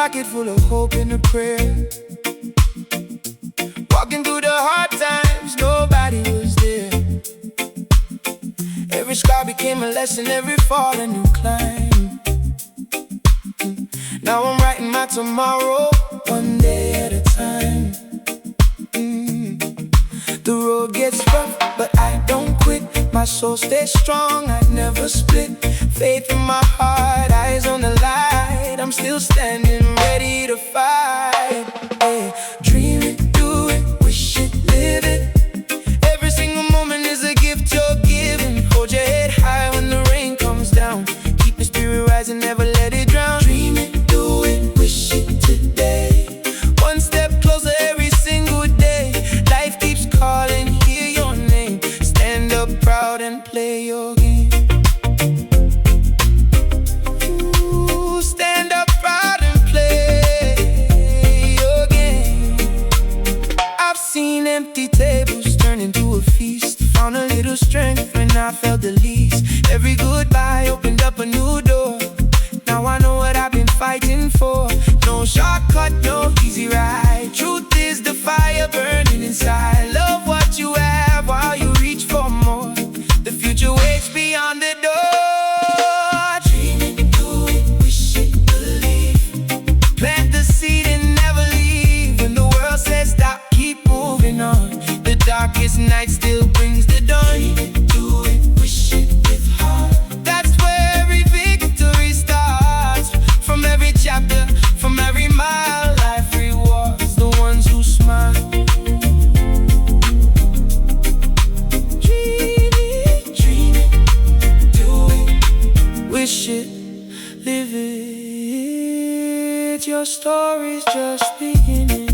pocket full of hope and a prayer. Walking through the hard times, nobody was there. Every scar became a lesson, every fall a new climb. Now I'm writing my tomorrow, one day at a time. The road gets rough, but I don't quit. My soul stays strong, I never split. Faith in my heart, eyes on the light. I'm still standing, ready to fight. Hey, dream it, do it, wish it, live it. Every single moment is a gift you're giving. Hold your head high when the rain comes down. Keep your spirit rising, never let it drown. Dream it, do it, wish it today. One step closer every single day. Life keeps calling, hear your name. Stand up proud and play your game. Ooh, stand up proud and play your game. I've seen empty tables turn into a feast. Found a little strength when I felt the least. Every goodbye opened up a new door. Now I know what I've been fighting for. No shortcut, no easy ride. Truth is the fire burning inside. Love what you have while you reach for more. The future waits beyond the door. Dream it, do it, wish it, believe. Plant the seed and never leave. When the world says stop, keep moving on. The darkest night still brings the dawn. Dream it, do it, wish it with heart. That's where every victory starts. From every chapter, from every mile, life rewards the ones who smile. Dream it, do it, wish it, live it. Your story's just beginning.